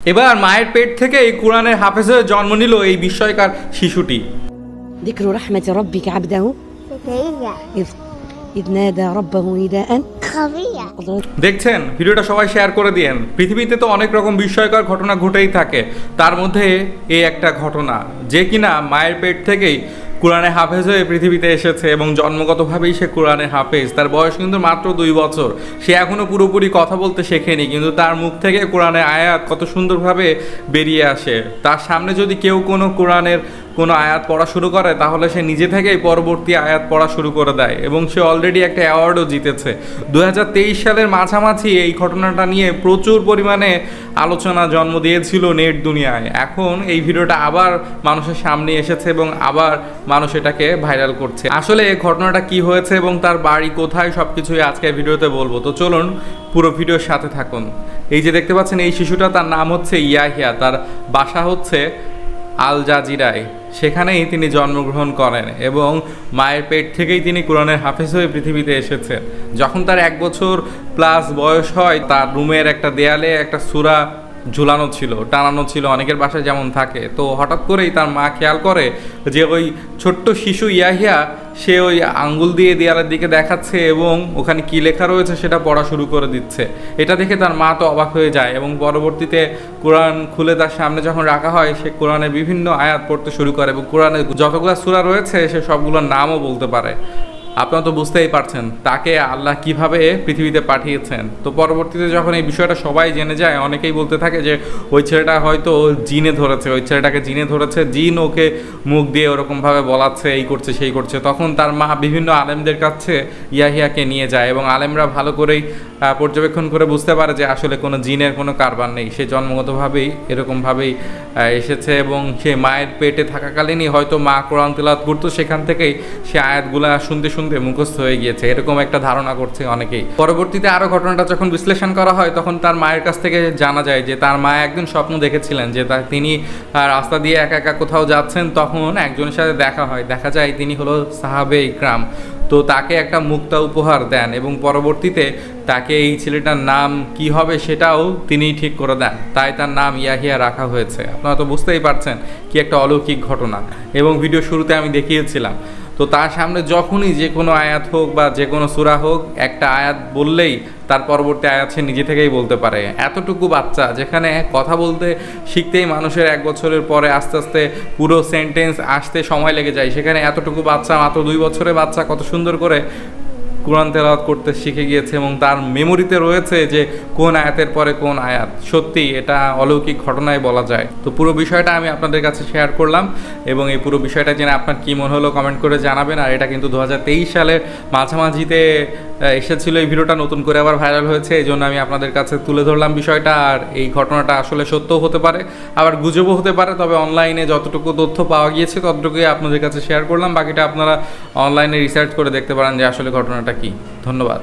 এবার মায়ের পেট থেকে এই কোরআনের হাফেজে জন্ম নিল এই বিস্ময়কর শিশুটি। ذكر رحمة ربك عبده إذ نادى ربه نداء خفيا। দেখছেন, ভিডিওটা সবাই শেয়ার করে দিয়েন। পৃথিবীতে তো অনেক রকম বিস্ময়কর ঘটনা ঘটেই থাকে, তার মধ্যে এই একটা ঘটনা যে কিনা মায়ের পেট থেকেই কোরআনে হাফেজ হয়ে পৃথিবীতে এসেছে এবং জন্মগতভাবেই সে কোরআনে হাফেজ। তার বয়স কিন্তু মাত্র 2 বছর। সে এখনও পুরোপুরি কথা বলতে শেখেনি, কিন্তু তার মুখ থেকে কোরআনের আয়াত কত সুন্দরভাবে বেরিয়ে আসে। তার সামনে যদি কেউ কোরআনের কোনো আয়াত পড়া শুরু করে তাহলে সে নিজে থেকেই পরবর্তী আয়াত পড়া শুরু করে দেয় এবং সে অলরেডি একটা অ্যাওয়ার্ডও জিতেছে। 2023 সালের মাঝামাঝি এই ঘটনাটা নিয়ে প্রচুর পরিমাণে আলোচনা জন্ম দিয়েছিল নেট দুনিয়ায়। এখন এই ভিডিওটা আবার মানুষের সামনে এসেছে এবং আবার মানুষ এটাকে ভাইরাল করছে। আসলে এই ঘটনাটা কি হয়েছে এবং তার বাড়ি কোথায় সবকিছুই আজকের ভিডিওতে বলবো, তো চলুন পুরো ভিডিওর সাথে থাকুন। এই যে দেখতে পাচ্ছেন এই শিশুটা, তার নাম হচ্ছে ইয়াহিয়া, তার বাসা হচ্ছে আল জাজিরায়। সেখানেই তিনি জন্মগ্রহণ করেন এবং মায়ের পেট থেকেই তিনি কোরআনের হাফেজ হয়ে পৃথিবীতে এসেছেন। যখন তার 1 বছর প্লাস বয়স হয়, তার রুমের একটা দেয়ালে একটা সূরা ঝুলানো ছিল, টানানো ছিল, অনেকের বাসায় যেমন থাকে। তো হঠাৎ করেই তার মা খেয়াল করে যে ওই ছোট্ট শিশু ইয়াহিয়া সে ওই আঙ্গুল দিয়ে দেয়ালের দিকে দেখাচ্ছে এবং ওখানে কি লেখা রয়েছে সেটা পড়া শুরু করে দিচ্ছে। এটা দেখে তার মা তো অবাক হয়ে যায় এবং পরবর্তীতে কোরআন খুলে তার সামনে যখন রাখা হয়, সে কোরআনের বিভিন্ন আয়াত পড়তে শুরু করে এবং কোরআনের যতগুলো সূরা রয়েছে সে সবগুলোর নামও বলতে পারে। আপনারা তো বুঝতেই পারছেন তাকে আল্লাহ কিভাবে পৃথিবীতে পাঠিয়েছেন। তো পরবর্তীতে যখন এই বিষয়টা সবাই জেনে যায়, অনেকেই বলতে থাকে যে ওই ছেলেটা হয়তো জিনে ধরেছে, ওই ছেলেটাকে জিনে ধরেছে, জিন ওকে মুখ দিয়ে ওরকমভাবে বলাচ্ছে, এই করছে সেই করছে। তখন তার মা বিভিন্ন আলেমদের কাছে ইয়াহিয়াকে নিয়ে যায় এবং আলেমরা ভালো করেই পর্যবেক্ষণ করে বুঝতে পারে যে আসলে কোনো জিনের কোনো কারবার নেই, সে জন্মগতভাবেই এরকমভাবেই এসেছে এবং সে মায়ের পেটে থাকাকালীনই হয়তো মা কোরআন তেলাওয়াত করতো, সেখান থেকেই সে আয়াতগুলা শুনতে শুনতে মুখস্থ হয়ে গিয়েছে, এরকম একটা ধারণা করছে অনেকেই। পরবর্তীতে আরও ঘটনাটা যখন বিশ্লেষণ করা হয়, তখন তার মায়ের কাছ থেকে জানা যায় যে তার মা একদিন স্বপ্ন দেখেছিলেন যে তিনি রাস্তা দিয়ে একা একা কোথাও যাচ্ছেন, তখন একজনের সাথে দেখা হয়, দেখা যায় তিনি হলো সাহাবে ইকরাম। তো তাকে একটা মুক্তা উপহার দেন এবং পরবর্তীতে তাকে এই ছেলেটার নাম কি হবে সেটাও তিনি ঠিক করে দেন, তাই তার নাম ইয়াহিয়া রাখা হয়েছে। আপনারা তো বুঝতেই পারছেন কি একটা অলৌকিক ঘটনা। এবং ভিডিও শুরুতে আমি দেখিয়েছিলাম, তো তার সামনে যখনই যে কোনো আয়াত হোক বা যে কোনো সূরা হোক, একটা আয়াত বললেই তার পরবর্তী আয়াত সে নিজে থেকেই বলতে পারে। এতটুকু বাচ্চা, যেখানে কথা বলতে শিখতেই মানুষের 1 বছরের পরে আস্তে আস্তে পুরো সেন্টেন্স আসতে সময় লেগে যায়, সেখানে এতটুকু বাচ্চা, মাত্র 2 বছরের বাচ্চা কত সুন্দর করে কোরআন তেলাওয়াত করতে শিখে গিয়েছে এবং তার মেমোরিতে রয়েছে যে কোন আয়াতের পরে কোন আয়াত। সত্যি এটা অলৌকিক ঘটনায় বলা যায়। তো পুরো বিষয়টা আমি আপনাদের কাছে শেয়ার করলাম এবং এই পুরো বিষয়টা জেনে আপনার কী মনে হলো কমেন্ট করে জানাবেন। আর এটা কিন্তু 2023 সালের মাঝামাঝিতে এসেছিল এই ভিডিওটা, নতুন করে আবার ভাইরাল হয়েছে, এই জন্য আমি আপনাদের কাছে তুলে ধরলাম বিষয়টা। আর এই ঘটনাটা আসলে সত্যও হতে পারে, আবার গুজবও হতে পারে, তবে অনলাইনে যতটুকু তথ্য পাওয়া গিয়েছে ততটুকুই আপনাদের কাছে শেয়ার করলাম। বাকিটা আপনারা অনলাইনে রিসার্চ করে দেখতে পারেন যে আসলে ঘটনাটা কি। ধন্যবাদ।